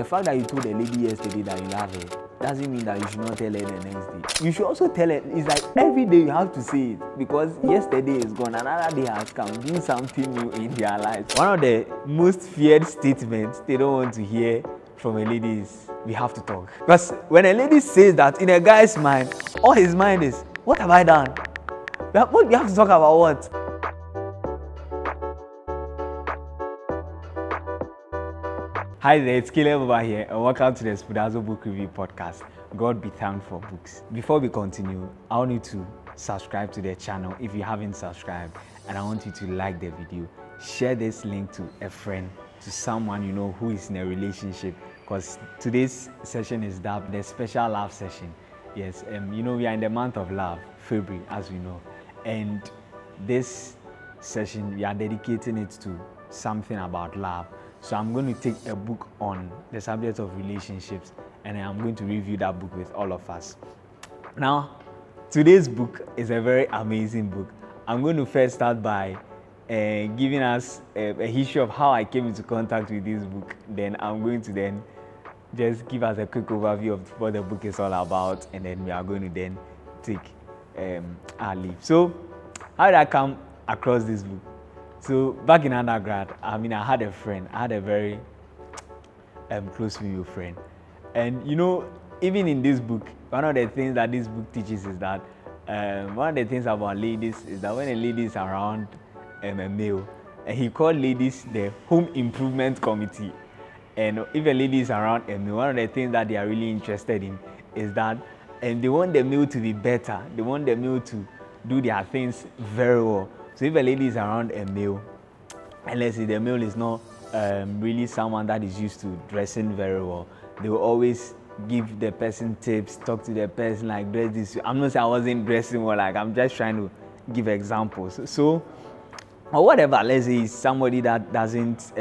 the fact that you told a lady yesterday that you love her doesn't mean that you should not tell her the next day. You should also tell her. It's like every day you have to say it, because yesterday is gone, another day has come. Do something new in their lives. One of the most feared statements they don't want to hear from a lady is, we have to talk. Because when a lady says that, in a guy's mind, all his mind is, what have I done? We have to talk about what? Hi there, it's Caleb over here, and welcome to the Spoudazo Book Review Podcast. God be thanked for books. Before we continue, I want you to subscribe to the channel if you haven't subscribed, and I want you to like the video. Share this link to a friend, to someone you know who is in a relationship, because today's session is the special love session. Yes, we are in the month of love, February, as we know, and this session we are dedicating it to something about love. So I'm going to take a book on the subject of relationships, and I'm going to review that book with all of us. Now, today's book is a very amazing book. I'm going to first start by giving us a history of how I came into contact with this book. Then I'm going to then just give us a quick overview of what the book is all about, and then we are going to then take our leave. So, how did I come across this book? So back in undergrad, I had a friend. I had a very close female friend. And even in this book, one of the things that this book teaches is that one of the things about ladies is that when a lady is around a male, and he called ladies the home improvement committee. And if a lady is around a male, one of the things that they are really interested in is that they want the male to be better. They want the male to do their things very well. So if a lady is around a male, and let's say the male is not really someone that is used to dressing very well, they will always give the person tips, talk to the person like, dress this. I'm not saying I wasn't dressing well, like I'm just trying to give examples. So, or whatever, let's say it's somebody that doesn't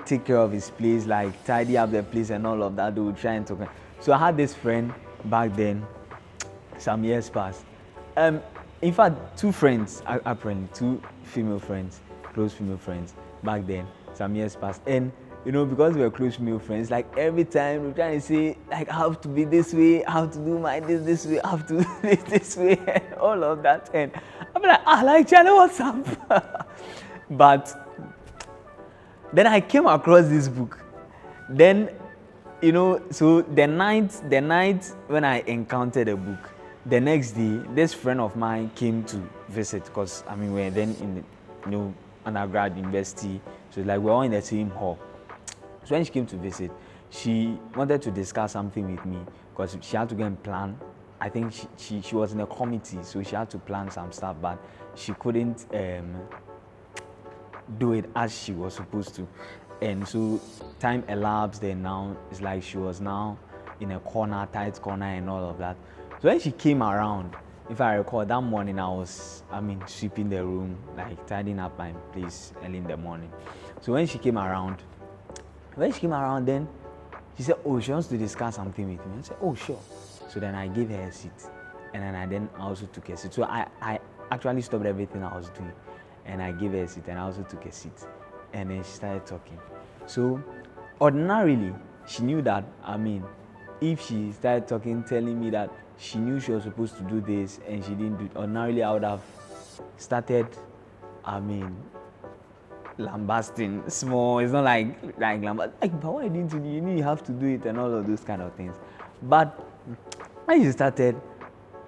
take care of his place, like tidy up the place and all of that. They will try and talk. So I had this friend back then, some years past. In fact, two friends, apparently, two female friends, close female friends, back then, some years past. And, because we were close female friends, like every time we're trying to say, like, I have to be this way, I have to do my this way, I have to do this way, and all of that. And I'm like, Charlie, what's up? But then I came across this book. Then, so the night when I encountered the book, the next day, this friend of mine came to visit, because we were then in the undergrad university, so like we're all in the same hall. So when she came to visit, she wanted to discuss something with me, because she had to go and plan. I think she was in a committee, so she had to plan some stuff, but she couldn't do it as she was supposed to. And so time elapsed, then now it's like she was now in a corner, tight corner and all of that. So when she came around, if I recall, that morning I was, sweeping the room, like tidying up my place early in the morning. So when she came around, then she said, oh, she wants to discuss something with me. I said, oh, sure. So then I gave her a seat, and then I also took a seat. So I actually stopped everything I was doing, and I gave her a seat, and I also took a seat. And then she started talking. So ordinarily, she knew that, if she started talking, telling me that she knew she was supposed to do this and she didn't do it, ordinarily I would have started, lambasting small. It's not like lambast, but why didn't you do? You knew you have to do it and all of those kind of things. But when she started,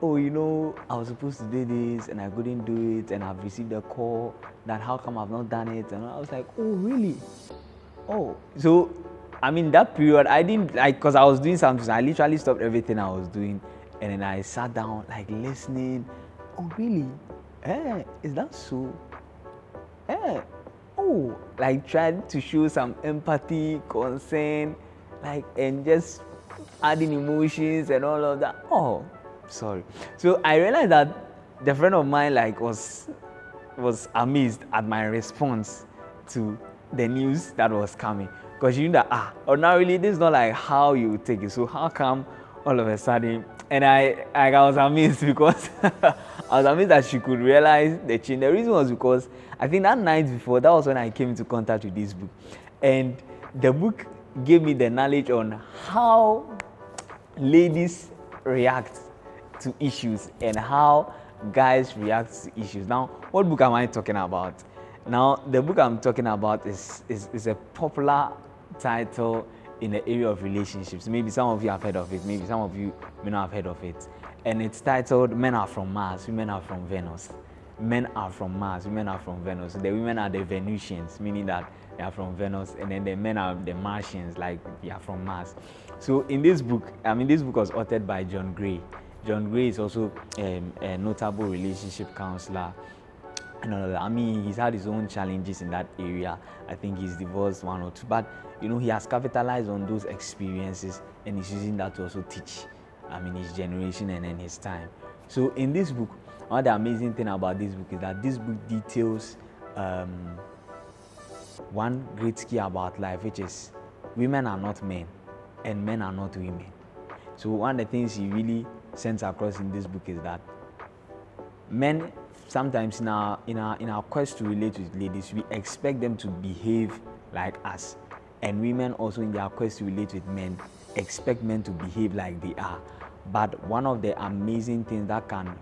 I was supposed to do this and I couldn't do it, and I've received a call that how come I've not done it, and I was like, oh really? Oh, so that period I didn't because I was doing something. I literally stopped everything I was doing, and then I sat down like listening. Oh really? Is that so? Oh, like tried to show some empathy, concern, and just adding emotions and all of that. Oh, sorry. So I realized that the friend of mine was amazed at my response to the news that was coming, because you knew that ordinarily this is not like how you take it. So how come all of a sudden? And I was amazed, because I was amazed that she could realize the change. The reason was because I think that night before, that was when I came into contact with this book. And the book gave me the knowledge on how ladies react to issues and how guys react to issues. Now, what book am I talking about? Now, the book I'm talking about is a popular title in the area of relationships. Maybe some of you have heard of it, maybe some of you may not have heard of it. And it's titled Men Are From Mars, Women Are From Venus. Men are from Mars, women are from Venus. The women are the Venusians, meaning that they are from Venus, and then the men are the Martians, like they are from Mars. So in this book, this book was authored by John Gray. John Gray is also a notable relationship counselor. And he's had his own challenges in that area. I think he's divorced one or two, but he has capitalized on those experiences and he's using that to also teach his generation and then his time. So in this book, one of the amazing thing about this book is that this book details one great key about life, which is women are not men and men are not women. So one of the things he really sends across in this book is that men, sometimes in our quest to relate with ladies, we expect them to behave like us, and women also in their quest to relate with men expect men to behave like they are. But one of the amazing things that can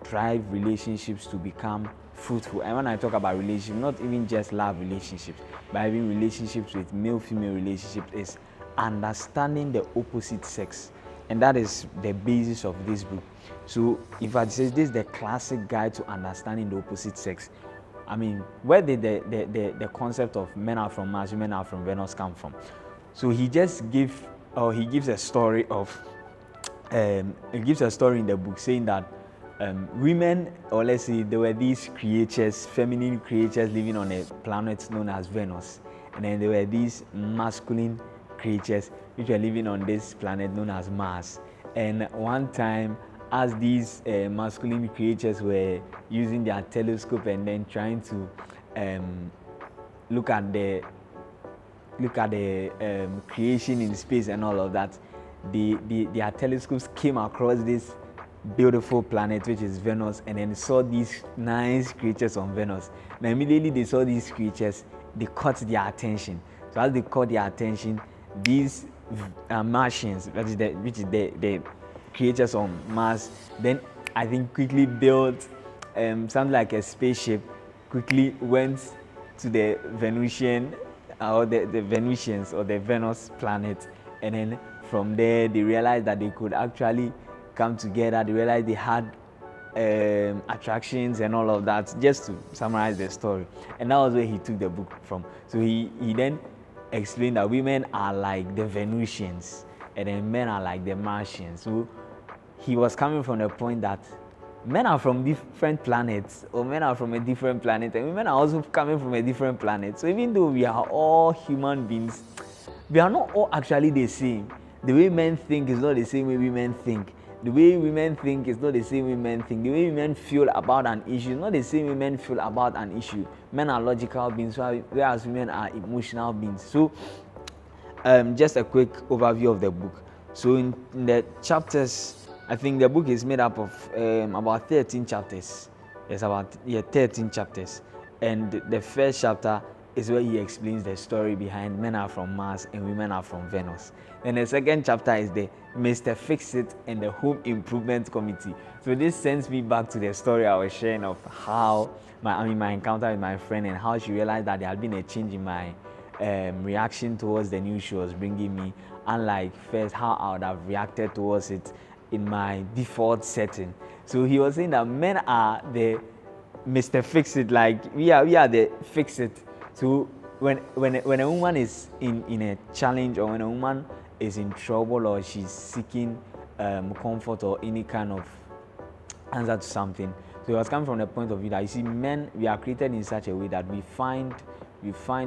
drive relationships to become fruitful, and when I talk about relationships, not even just love relationships, but even relationships with male-female relationships, is understanding the opposite sex. And that is the basis of this book. So if I say this is the classic guide to understanding the opposite sex, where did the concept of men are from Mars, women are from Venus come from? So he gives a story in the book saying that women, or let's say there were these creatures, feminine creatures living on a planet known as Venus, and then there were these masculine creatures which were living on this planet known as Mars. And one time, as these masculine creatures were using their telescope and then trying to look at the creation in space and all of that, their telescopes came across this beautiful planet which is Venus, and then saw these nice creatures on Venus. Now immediately they saw these creatures, they caught their attention. So as they caught their attention, these Martians, which is the creatures on Mars, then I think quickly built something like a spaceship, quickly went to the Venusian or the Venusians or the Venus planet, and then from there they realized that they could actually come together. They realized they had attractions and all of that, just to summarize the story. And that was where he took the book from. So he then explained that women are like the Venusians and then men are like the Martians. So he was coming from the point that men are from different planets, or men are from a different planet, and women are also coming from a different planet. So even though we are all human beings, we are not all actually the same. The way men think is not the same way women think. The way women think is not the same way men think. The way women feel about an issue is not the same way men feel about an issue. Men are logical beings, whereas women are emotional beings. So, just a quick overview of the book. So, in the chapters, I think the book is made up of about 13 chapters. It's about 13 chapters. And the first chapter is where he explains the story behind men are from Mars and women are from Venus. And the second chapter is the Mr. Fix-It and the Home Improvement Committee. So this sends me back to the story I was sharing of how my encounter with my friend, and how she realized that there had been a change in my reaction towards the news she was bringing me, unlike first how I would have reacted towards it in my default setting. So he was saying that men are the Mr. Fix-It, like we are the Fix-It. So when a woman is in a challenge, or when a woman is in trouble, or she's seeking comfort or any kind of answer to something, so it was coming from the point of view that, you see, men, we are created in such a way that we find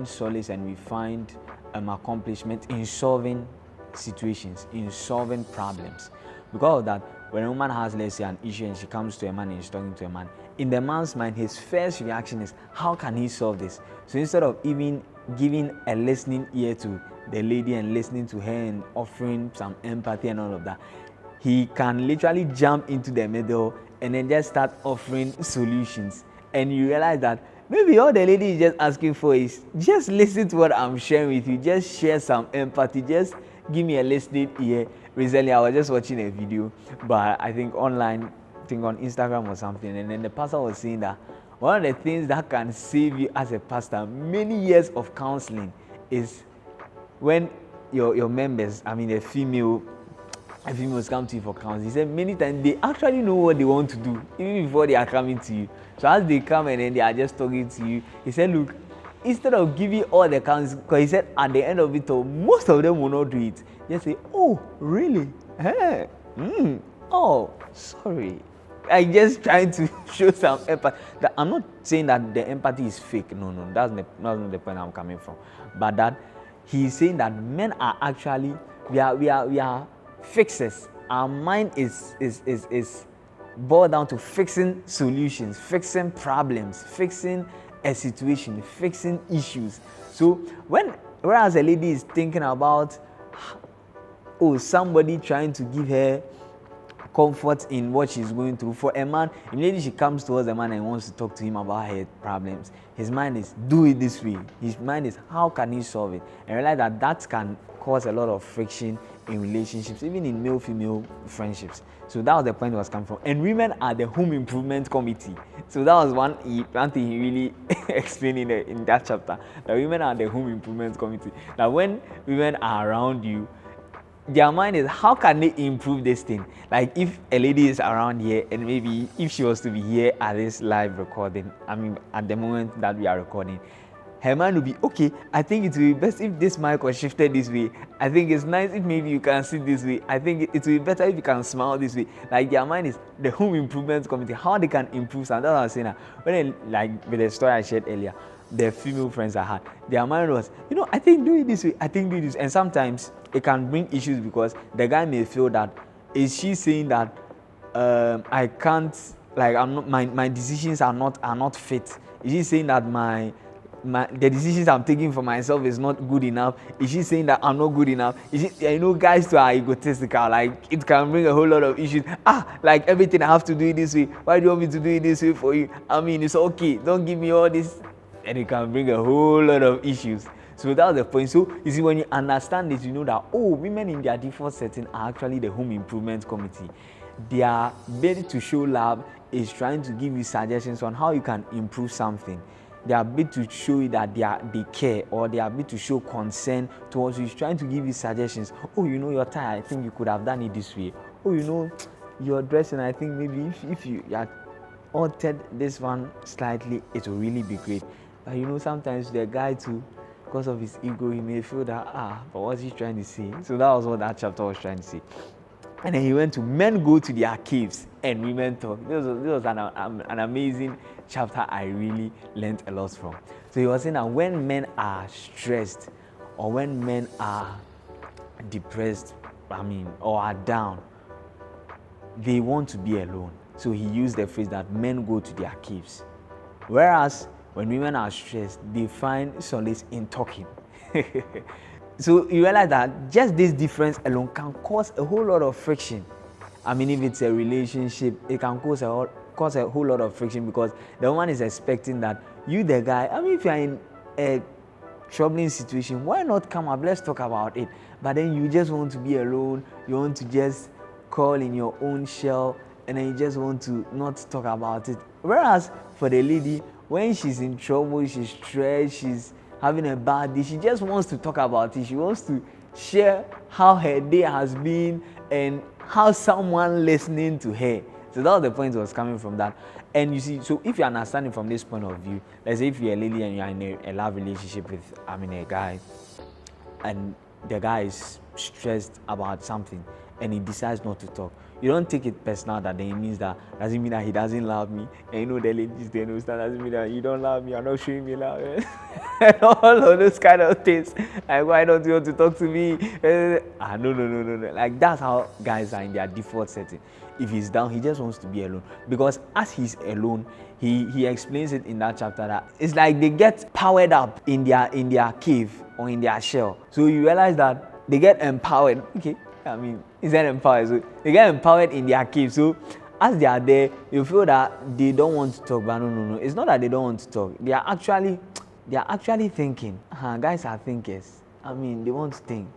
solace and we find accomplishment in solving situations, in solving problems. Because of that, when a woman has, let's say, an issue and she comes to a man and is talking to a man, in the man's mind, his first reaction is, how can he solve this? So instead of even giving a listening ear to the lady and listening to her and offering some empathy and all of that, he can literally jump into the middle and then just start offering solutions. And you realize that maybe all the lady is just asking for is just listen to what I'm sharing with you. Just share some empathy. Just give me a listening ear. Recently, I was just watching a video, but I think online, I think on Instagram or something, and then the pastor was saying that one of the things that can save you as a pastor many years of counseling is when your members, the females come to you for counseling. He said many times they actually know what they want to do even before they are coming to you. So as they come and then they are just talking to you, he said, look, instead of giving all the counseling, because he said at the end of it all, most of them will not do it. Just say, oh, really? Hey. Oh, sorry. I'm just trying to show some empathy. I'm not saying that the empathy is fake. No, that's not the point I'm coming from. But that he's saying that men are actually, we are fixers. Our mind is boiled down to fixing solutions, fixing problems, fixing a situation, fixing issues. So whereas a lady is thinking about somebody trying to give her comfort in what she's going through, for a man, immediately she comes towards a man and wants to talk to him about her problems, his mind is do it this way. His mind is how can he solve it? And realize that can cause a lot of friction in relationships, even in male-female friendships. So that was the point it was coming from. And women are the home improvement committee. So that was one thing he really explained in that chapter. That women are the home improvement committee. That when women are around you, their mind is how can they improve this thing? Like if a lady is around here and maybe if she was to be here at this live recording, at the moment that we are recording, her mind will be, okay, I think it will be best if this mic was shifted this way. I think it's nice if maybe you can sit this way. I think it will be better if you can smile this way. Like their mind is the home improvement committee, how they can improve something. That's what I was saying. When with the story I shared earlier, the female friends I had, their mind was, I think do it this way, I think do this. And sometimes it can bring issues because the guy may feel that, is she saying that I can't, like I'm not, my decisions are not fit? Is she saying that the decisions I'm taking for myself is not good enough? Is she saying that I'm not good enough? Is she, guys too are egotistical. Like it can bring a whole lot of issues. Like everything I have to do it this way. Why do you want me to do it this way for you? It's okay. Don't give me all this. And it can bring a whole lot of issues. So that was the point. So you see, when you understand this, you know that women in their default setting are actually the home improvement committee. Their ability to show love is trying to give you suggestions on how you can improve something. Their ability to show you that they care, or their ability to show concern towards you is trying to give you suggestions. You're tired, I think you could have done it this way. You're dressing, I think maybe if you had altered this one slightly, it will really be great. But sometimes the guy too, because of his ego, he may feel that, but what's he trying to say? So that was what that chapter was trying to say. And then he went to men go to their caves and women talk. This was an amazing chapter I really learned a lot from. So he was saying that when men are stressed or when men are depressed, or are down, they want to be alone. So he used the phrase that men go to their caves. Whereas when women are stressed, they find solace in talking. So you realize that just this difference alone can cause a whole lot of friction. If it's a relationship, it can cause a whole lot of friction because the woman is expecting that you, the guy, if you're in a troubling situation, why not come up? Let's talk about it. But then you just want to be alone. You want to just crawl in your own shell, and then you just want to not talk about it. Whereas for the lady, when she's in trouble, she's stressed, she's having a bad day, she just wants to talk about it. She wants to share how her day has been and how someone listening to her. So that was the point that was coming from that. And you see, so if you understand it from this point of view, let's say if you're a lady and you're in a love relationship with a guy, and the guy is stressed about something and he decides not to talk, you don't take it personal that then it means that doesn't mean that he doesn't love me. And the ladies, they know that doesn't mean that you don't love me, you're not showing me love. And all of those kind of things. Like, why don't you want to talk to me? No. Like, that's how guys are in their default setting. If he's down, he just wants to be alone. Because as he's alone, he explains it in that chapter that it's like they get powered up in their cave or in their shell. So you realize that they get empowered. Okay. Is that empowered? So they get empowered in their cave. So as they are there, you feel that they don't want to talk, but no. It's not that they don't want to talk. They are actually thinking. Guys are thinkers. I mean, they want to think.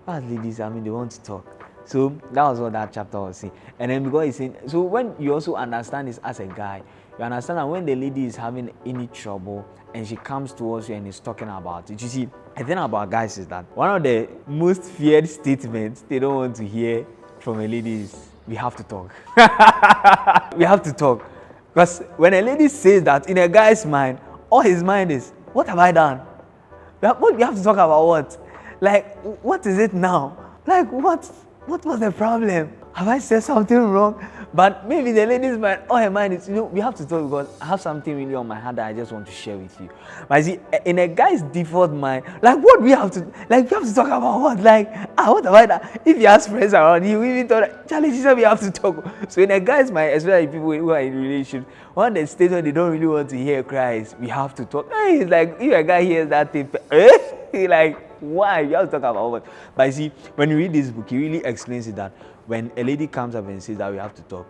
As ladies, I mean, they want to talk. So that was what that chapter was saying. And then because he's saying, so when you also understand this as a guy, you understand that when the lady is having any trouble and she comes towards you and is talking about it, you see, the thing about guys is that one of the most feared statements they don't want to hear from a lady is, we have to talk. We have to talk. Because when a lady says that, in a guy's mind, all his mind is, what have I done? We have to talk about what? Like, what is it now? Like, what was the problem? Have I said something wrong? But maybe the lady's mind, all her mind is, we have to talk because I have something really on my heart that I just want to share with you. But see, in a guy's default mind, like, what we have to talk about what? Like, what have I done? If he has friends around, he will even thought, Charlie, she said we have to talk. So in a guy's mind, especially people who are in relationships, one of the statements they don't really want to hear cries, we have to talk. Hey, it's like, if a guy hears that thing, he's like, why? You have to talk about what? But you see, when you read this book, he really explains it that when a lady comes up and says that we have to talk,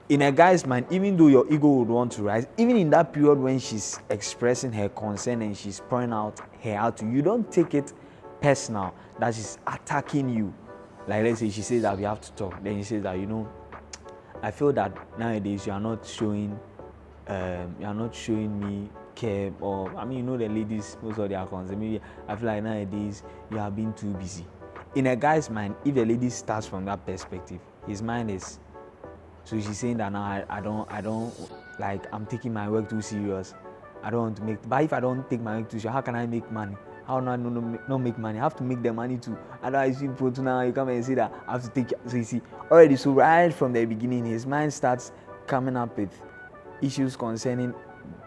in a guy's mind, even though your ego would want to rise, even in that period when she's expressing her concern and she's pouring out her heart to you, don't take it personal that she's attacking you. Like, let's say she says that we have to talk, then he says that, I feel that nowadays you are not showing me care, or the ladies, most of their concern. Maybe I feel like nowadays you are being too busy. In a guy's mind, if the lady starts from that perspective, his mind is, so she's saying that now I don't like, I'm taking my work too serious. I don't want to make, but if I don't take my work too serious, how can I make money? How do I not make money? I have to make the money too. Otherwise, people now you come and say that I have to take. So you see already. So right from the beginning, his mind starts coming up with issues concerning.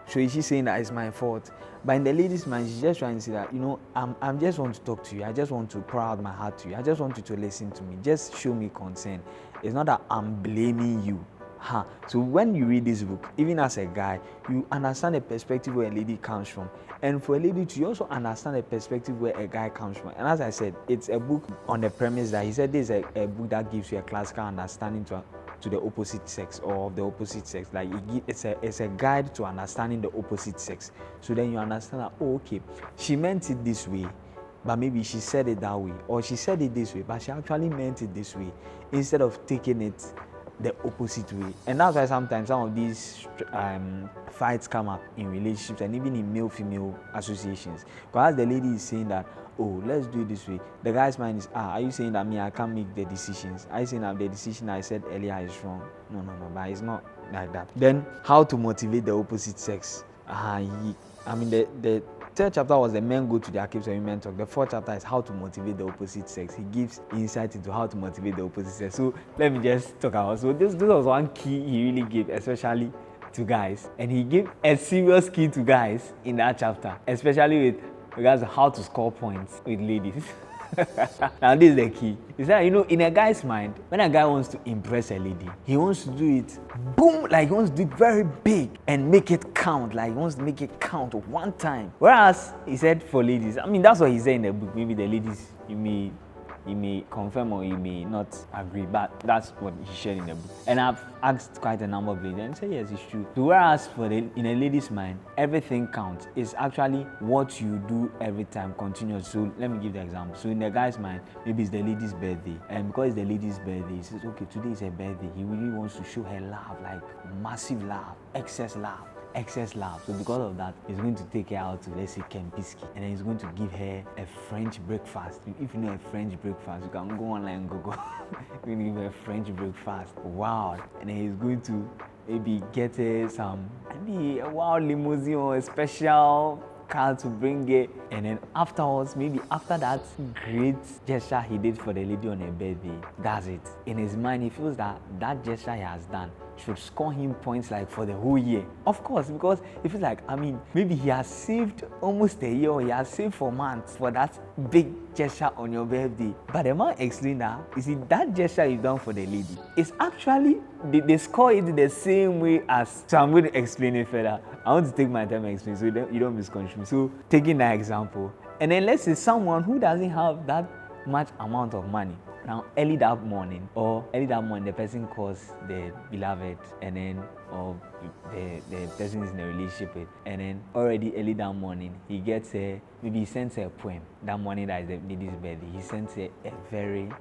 So she's saying that it's my fault. But in the lady's mind, she's just trying to say that, I just want to talk to you. I just want to pour out my heart to you. I just want you to listen to me. Just show me concern. It's not that I'm blaming you. So when you read this book, even as a guy, you understand the perspective where a lady comes from. And for a lady to, you also understand the perspective where a guy comes from. And as I said, it's a book on the premise that he said this is a book that gives you a classical understanding to the opposite sex, or of the opposite sex. Like, it's a guide to understanding the opposite sex. So then you understand that, okay, she meant it this way, but maybe she said it that way, or she said it this way, but she actually meant it this way, instead of taking it the opposite way. And that's why sometimes some of these fights come up in relationships and even in male-female associations. Because the lady is saying that, oh, let's do it this way, the guy's mind is, are you saying that I can't make the decisions? Are you saying that the decision I said earlier is wrong? No, but it's not like that. Then, how to motivate the opposite sex? The third chapter was the men go to their caves and women talk. The fourth chapter is how to motivate the opposite sex. He gives insight into how to motivate the opposite sex. So let me just talk about. So this was one key he really gave, especially to guys. And he gave a serious key to guys in that chapter, especially with regards to how to score points with ladies. Now this is the key. Is that, in a guy's mind, when a guy wants to impress a lady, he wants to do it boom, like he wants to do it very big and make it count. Like he wants to make it count one time. Whereas he said for ladies, that's what he said in the book. Maybe the ladies, you may confirm or you may not agree, but that's what he shared in the book. And I've asked quite a number of ladies and said yes, it's true. So whereas in a lady's mind, everything counts. It's actually what you do every time continuous. So let me give the example. So in the guy's mind, maybe it's the lady's birthday, and because it's the lady's birthday, he says, okay, today is her birthday. He really wants to show her love, like massive love, excess love. So because of that, he's going to take her out to, let's say, Kempiski, and then he's going to give her a French breakfast. If you know a French breakfast, you can go online and Google. He's going to give her a French breakfast. Wow. And then he's going to maybe get her maybe a wild limousine or a special car to bring it. And then afterwards, maybe after that great gesture he did for the lady on her birthday, that's it. In his mind, he feels that gesture he has done should score him points like for the whole year. Of course, because it feels like, maybe he has saved almost a year, or he has saved for months for that big gesture on your birthday. But the man explained that, you see, that gesture you done for the lady, it's actually, they score it the same way as, so I'm going to explain it further. I want to take my time and explain so you don't misconstrue. So taking that example, and then let's say someone who doesn't have that much amount of money, Now, early that morning, the person calls the beloved, and then, or the person is in a relationship with, and then already early that morning, he gets maybe he sends her a poem. That morning that is the lady's birthday, he sends her a very,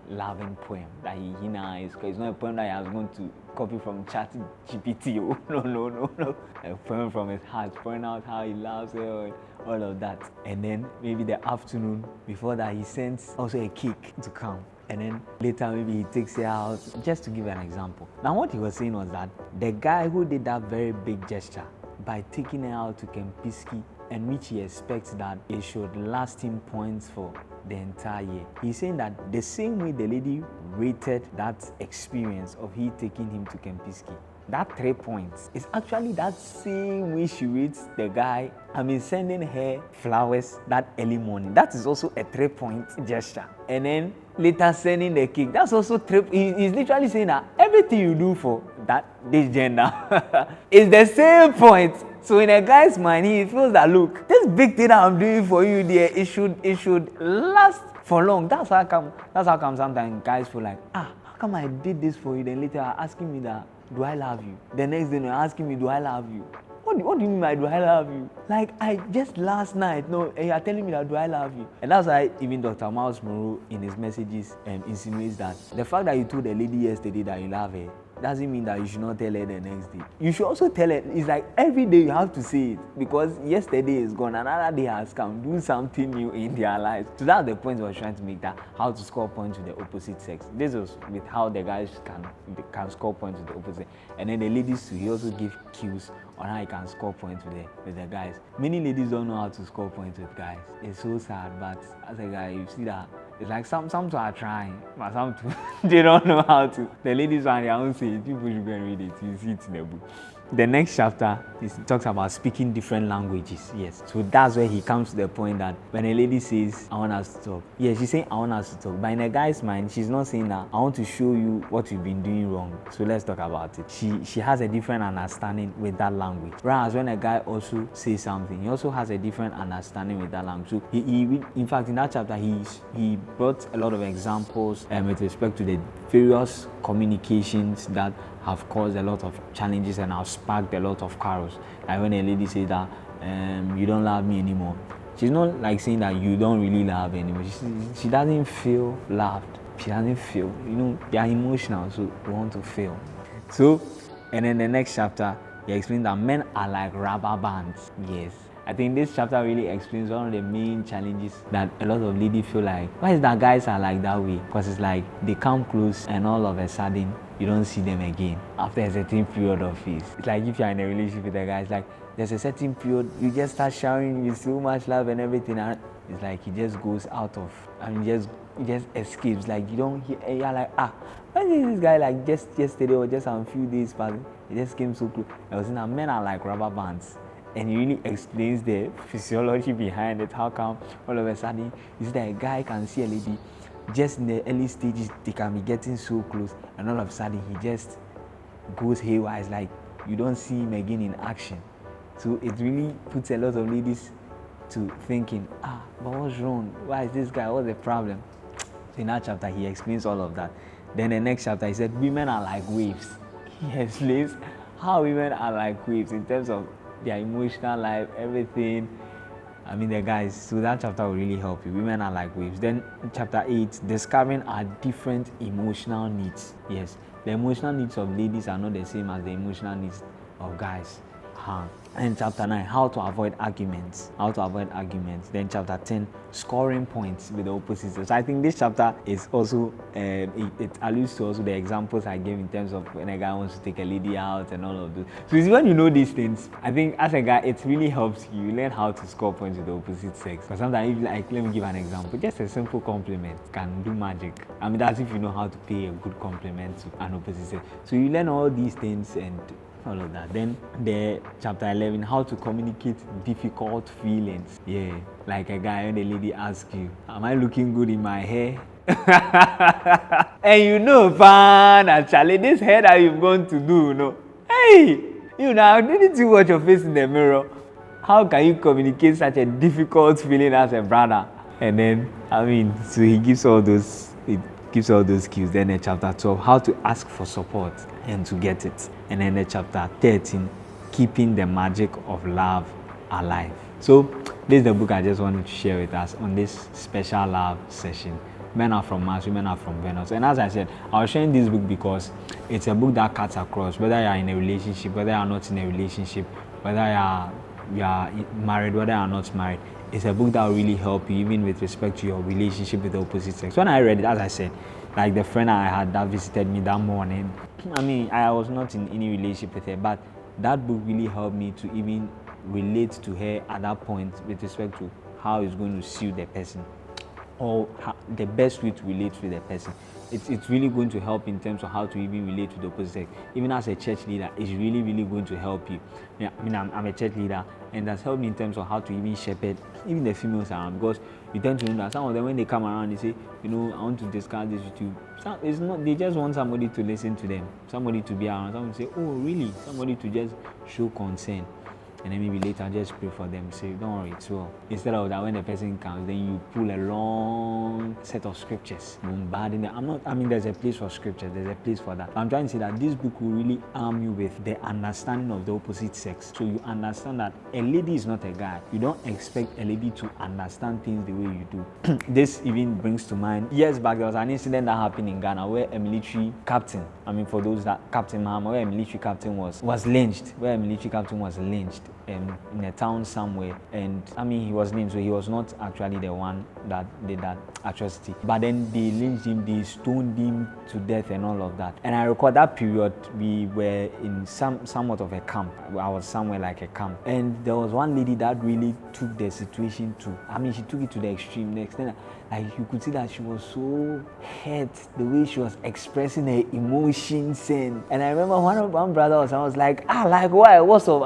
loving poem that he now is. It's not a poem that he has going to copy from ChatGPT. Oh, no. A poem from his heart, pouring out how he loves her, all of that. And then maybe the afternoon before that, he sends also a cake to come. And then later maybe he takes her out, just to give an example. Now what he was saying was that the guy who did that very big gesture by taking her out to Kempinski, and which he expects that it should last him points for the entire year. He's saying that the same way the lady rated that experience of he taking him to Kempinski, that 3 points is actually that same way she rates the guy, sending her flowers that early morning. That is also a 3-point gesture. And then later sending the cake, that's also 3. He's literally saying that everything you do for this gender is the same point. So in a guy's mind, he feels that, look, this big thing that I'm doing for you there, it should last for long. That's how come sometimes guys feel like, how come I did this for you, then later you're asking me that, do I love you? The next day you're asking me, do I love you? What do you mean by do I love you? Like, I just last night, and you're telling me that do I love you? And that's why even Dr. Miles Monroe in his messages insinuates that the fact that you told the lady yesterday that you love her doesn't mean that you should not tell her the next day. You should also tell her. It's like every day you have to say it, because yesterday is gone, another day has come. Do something new in their lives. So that's the point I was trying to make, that how to score points with the opposite sex. This was with how the guys can score points with the opposite. And then the ladies too, he also give cues on how you can score points with the guys. Many ladies don't know how to score points with guys. It's so sad, but as a guy, you see that it's like some are trying, but some they don't know how to. The ladies on their own say it, people should go and read it. You see it in the book. The next chapter talks about speaking different languages. Yes. So that's where he comes to the point that when a lady says, I want us to talk. Yeah, she's saying, I want us to talk. But in a guy's mind, she's not saying that, I want to show you what you've been doing wrong. So let's talk about it. She has a different understanding with that language. Whereas when a guy also says something, he also has a different understanding with that language. So he in fact, in that chapter, he brought a lot of examples with respect to the various communications that have caused a lot of challenges and have sparked a lot of quarrels. Like when a lady says that you don't love me anymore, she's not like saying that you don't really love her anymore. She doesn't feel loved. She doesn't feel, they are emotional, so they want to feel. So, and then the next chapter, he explains that men are like rubber bands. Yes. I think this chapter really explains one of the main challenges that a lot of ladies feel like, why is that guys are like that way? Because it's like they come close and all of a sudden you don't see them again after a certain period of phase. It's like if you're in a relationship with a guy, it's like there's a certain period you just start showering with so much love and everything, and it's like he just goes out of, he just escapes. Like you're like, why is this guy like just yesterday or just a few days past, he just came so close. I was saying that men are like rubber bands. And he really explains the physiology behind it. How come all of a sudden you see that a guy can see a lady just in the early stages, they can be getting so close, and all of a sudden he just goes haywire. It's like you don't see him again in action. So it really puts a lot of ladies to thinking, but what's wrong? Why is this guy? What's the problem? So in that chapter he explains all of that. Then the next chapter he said women are like waves. He explains how women are like waves in terms of their emotional life, everything. The guys, so that chapter will really help you. Women are like waves. Then chapter 8, discovering our different emotional needs. Yes, the emotional needs of ladies are not the same as the emotional needs of guys. And chapter 9, how to avoid arguments. Then chapter 10, scoring points with the opposite sex. So I think this chapter is also, it alludes to also the examples I gave in terms of when a guy wants to take a lady out and all of those. So it's when you know these things, I think as a guy, it really helps you learn how to score points with the opposite sex. Because sometimes, let me give an example. Just a simple compliment can do magic. That's if you know how to pay a good compliment to an opposite sex. So you learn all these things and all of that. Then the chapter 11, how to communicate difficult feelings. Yeah, like a guy when a lady asks you, am I looking good in my hair? And fan, actually, this hair that you've gone to do, hey, didn't you watch your face in the mirror? How can you communicate such a difficult feeling as a brother? And then, so he gives all those it gives all those skills. Then in chapter 12, how to ask for support and to get it. And then in chapter 13, keeping the magic of love alive. So this is the book I just wanted to share with us on this special love session. Men are from Mars, women are from Venus. And as I said, I was sharing this book because it's a book that cuts across, whether you are in a relationship, whether you are not in a relationship, whether you are married, whether you are not married. It's a book that will really help you, even with respect to your relationship with the opposite sex. When I read it, as I said, like the friend I had that visited me that morning, I mean, I was not in any relationship with her, but that book really helped me to even relate to her at that point with respect to how it's going to suit the person, or the best way to relate with the person. It's really going to help in terms of how to even relate to the opposite sex. Even as a church leader, it's really, really going to help you. Yeah, I mean, I'm a church leader, and that's helped me in terms of how to even shepherd even the females around, because you tend to know that some of them, when they come around, they say, I want to discuss this with you. It's not, they just want somebody to listen to them, somebody to be around, somebody to say, oh, really? Somebody to just show concern. And then maybe later just pray for them, say, don't worry, it's well. Instead of that, when the person comes, then you pull a long set of scriptures, bombarding them. There's a place for scriptures, there's a place for that. I'm trying to say that this book will really arm you with the understanding of the opposite sex. So you understand that a lady is not a guy. You don't expect a lady to understand things the way you do. This even brings to mind, years back, there was an incident that happened in Ghana where a military captain, for those that, Captain Mahama, where a military captain was lynched, in a town somewhere, and he was lynched, so he was not actually the one that did that atrocity. But then they lynched him, they stoned him to death and all of that. And I recall that period, we were in somewhat of a camp. I was somewhere like a camp. And there was one lady that really took the situation she took it to the extreme. The extent that, you could see that she was so hurt, the way she was expressing her emotions. And I remember one brother was like, like why? What's up?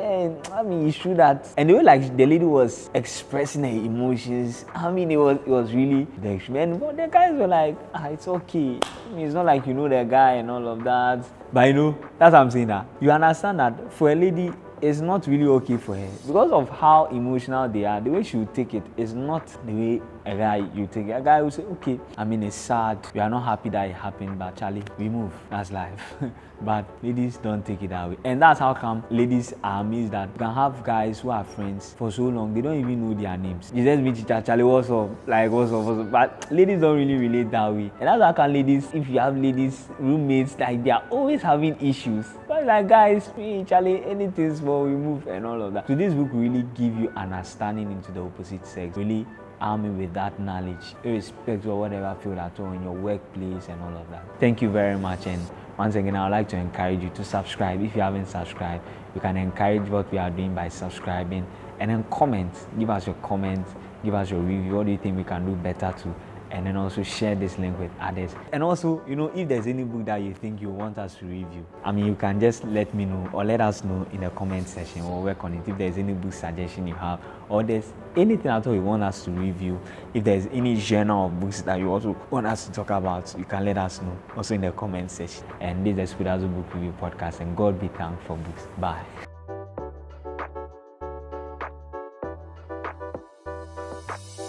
It's true that. And the way the lady was expressing her emotions, it was really the extreme. But the guys were like, it's okay. It's not like you know the guy and all of that. But that's what I'm saying, that you understand that for a lady, it's not really okay for her because of how emotional they are. The way she will take it is not the way a guy you take it. A guy will say, okay, it's sad, we are not happy that it happened, but Charlie, we move, that's life. But ladies don't take it that way. And that's how come ladies are amazed that you can have guys who are friends for so long, they don't even know their names. You just meet each other, Charlie, what's up? What's up? But ladies don't really relate that way. And that's how come ladies, if you have ladies, roommates, they are always having issues. But guys, me, Charlie, anything small, we move and all of that. So this book really give you an understanding into the opposite sex, really arm you with that knowledge, irrespective of whatever field at all, in your workplace and all of that. Thank you very much, and once again, I would like to encourage you to subscribe. If you haven't subscribed, you can encourage what we are doing by subscribing, and then comment. Give us your comments, give us your review. What do you think we can do better to? And then also share this link with others. And also, if there's any book that you think you want us to review, you can just let me know or let us know in the comment section. We'll work on it. If there's any book suggestion you have, or there's anything at all you want us to review, if there's any genre of books that you also want us to talk about, you can let us know also in the comment section. And this is the Spoudazo Book Review Podcast, and God be thanked for books. Bye.